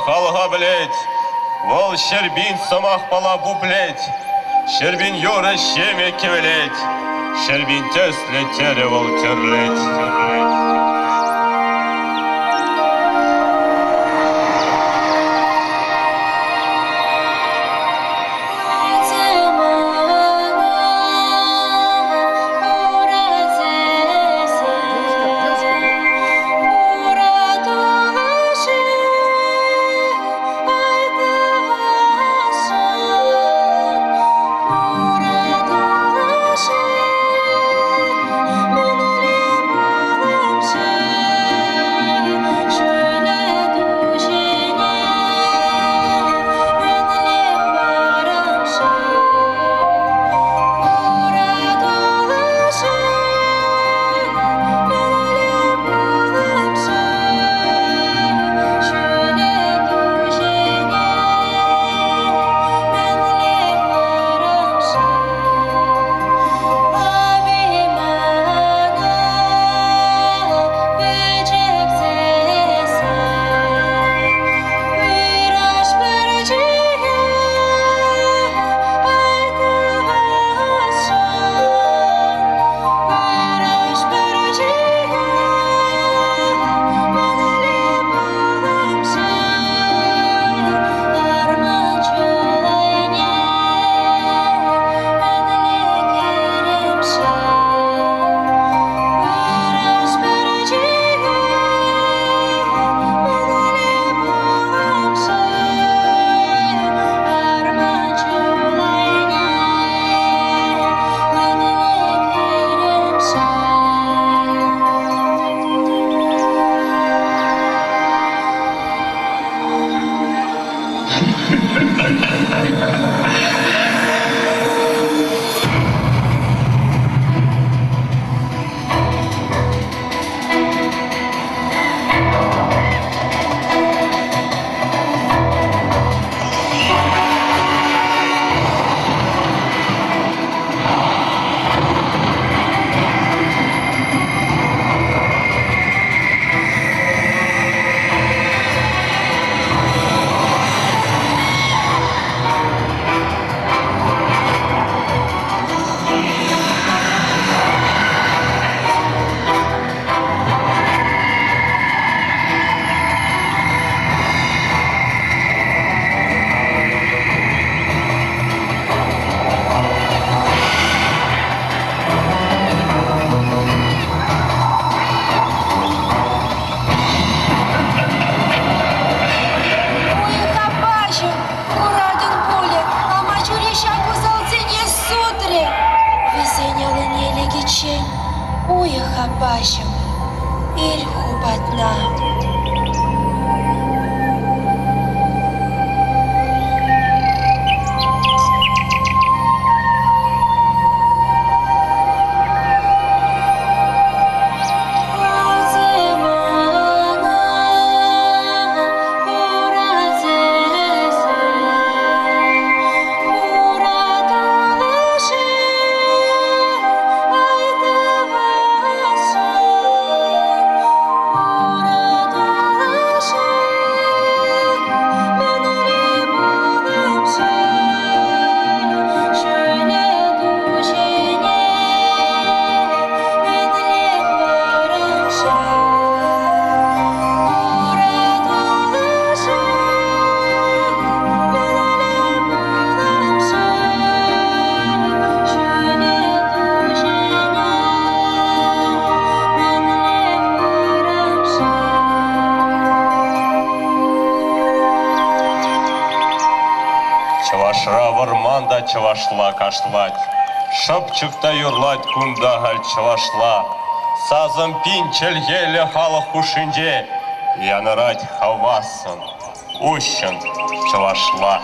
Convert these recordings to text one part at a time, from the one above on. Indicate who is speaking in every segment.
Speaker 1: халға білет. Ол шербин самақ бала бұблет. Шербин юры шеме кевелет. Шербин төслі тері ол терлет.
Speaker 2: Хапашем, Ильху Батна.
Speaker 1: Чавашра варманда чавашла кашлать, шапчыкта юрлать кундагаль чавашла, сазым пинчелгеле халық хушинже, янырать хавасын, ущын чавашла.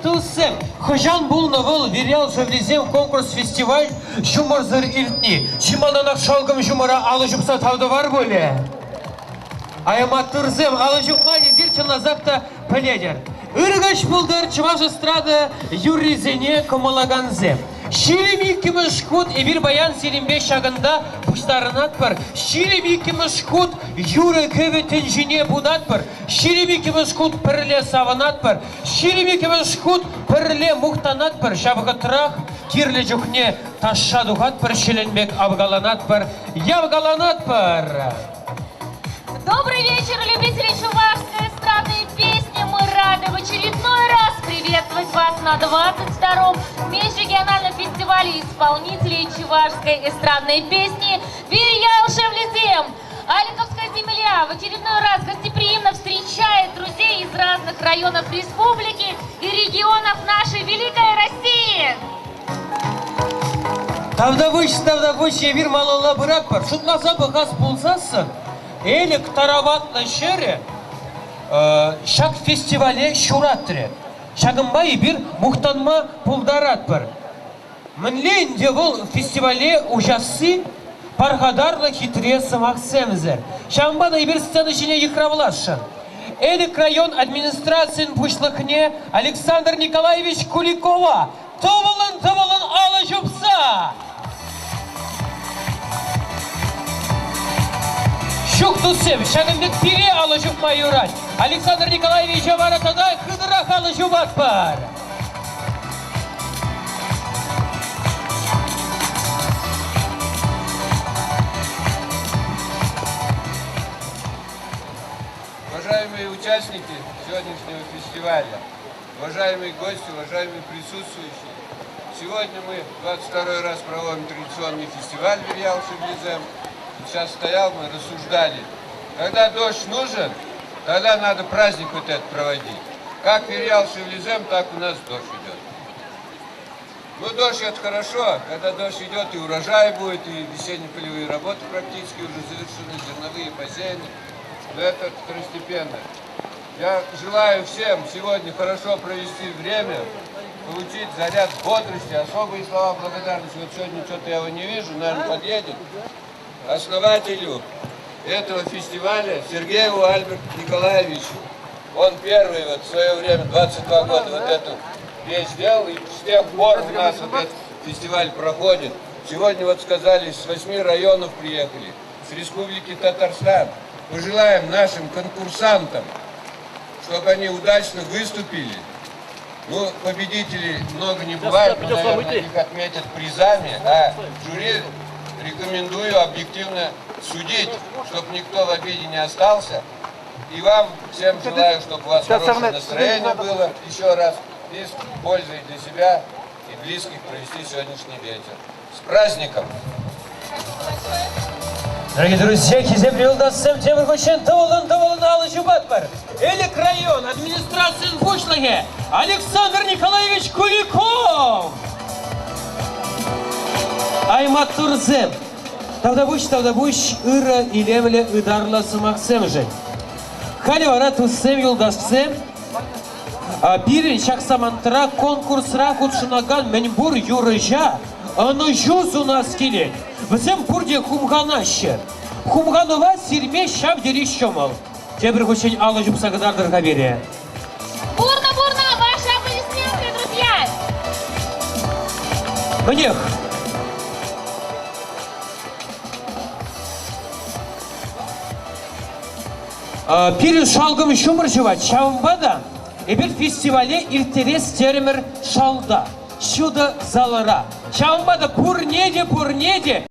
Speaker 3: тусем. Хожан был новел, верял, что влезем конкурс-фестиваль Жумарзыр илтни. Чималанак шалгам жумара алыжупса тавда var böyle. Аймат турзем алыжупмани зирчана запта поледер. Иргач булдыр чываш эстрада юризене комалаганзе. Şirin kımışkut bir bayan Selimbe şagında puşlarınat var. Şirin kımışkut yürü követin jine budat var. Şirin kımışkut perle savanat var. Şirin kımışkut perle muhtanat var. Şabgıtrak kirli cukne taşşa duhat var. Şilenbek avgalanat var. Yavgalanat var.
Speaker 4: Добрый вечер, любители чувашской эстрадной песни. Мы рады в очередной раз приветствовать вас на 22-м межрегиональном фестивале исполнителей чувашской эстрадной песни «Вирьял Шевлезем». Аликовская земля в очередной раз гостеприимно встречает друзей из разных районов республики и регионов нашей великой России.
Speaker 3: Тавдавыч, bir malala bırak var. Şutmasa bıkas bulsasın. Elik taravatlı şere şak festivale şurattırı. Şagınbayı bir muhtanma puldarat var. Mınleyin de bu festivale ujası parhadarla hitriye sımak semzer. Şambada bir stan içine yıkravlaşın. Elik rayon administrasyon puşlıkne Aleksandr Nikolaevich Kulikova tovulun alıcıpsa. Şuk tutsem, şagındık pire alıcıp mayurat. Aleksandr Nikolaevich'e varatada hıdırak alıcıbat var.
Speaker 5: Уважаемые участники сегодняшнего фестиваля, уважаемые гости, уважаемые присутствующие, сегодня мы 22 раз проводим традиционный фестиваль «Вирьял Шевлезем». Сейчас стоял, мы рассуждали. Когда дождь нужен, тогда надо праздник вот этот проводить. Как Вирьял Шевлезем, так у нас дождь идет. Ну, дождь это хорошо, когда дождь идет, и урожай будет, и весенне-полевые работы практически уже завершены, зерновые бассейны. Но это второстепенно. Я желаю всем сегодня хорошо провести время, получить заряд бодрости, особые слова благодарности. Вот сегодня что-то я его не вижу, наверное, подъедет. Основателю этого фестиваля Сергею Альберту Николаевичу. Он первый вот в свое время, 22 года, вот эту вещь сделал, и с тех пор у нас вот этот фестиваль проходит. Сегодня вот сказали, с 8 районов приехали, с Республики Татарстан. Пожелаем нашим конкурсантам, чтобы они удачно выступили. Ну, победителей много не бывает, но, наверное, их отметят призами, а жюри рекомендую объективно судить, чтобы никто в обиде не остался. И вам всем желаю, чтобы у вас хорошее настроение было еще раз, и с пользой для себя и близких провести сегодняшний вечер. С праздником!
Speaker 3: Дорогие друзья, Хизем Рилдасем, Темир Хучен, Таволын, Алыжубат бар. Элик район, администрацияның пушлығы, Александр Николаевич Куликов. Аймат Турзем. Тавдабуш, ыры илемле ыдарласы мақсем жен. Хали вара туссем юлдашсем, бирин шақсамантыра конкурсыра құтшынаган мәнбур юрыжа, аны жүз у нас келет. Бізем бұрде хумғанашы. Хумғанова сирме шап дереш шомал. Тебір көшен алы жүпса қыдардырға бере.
Speaker 4: Бурно, ваши аплодисменты, друзья!
Speaker 3: Мнех. Перед шалгым шумыр жыват шавымбада, эбір фестивале иртерес термір шалда, шуды залыра. Шавымбада пурнеде.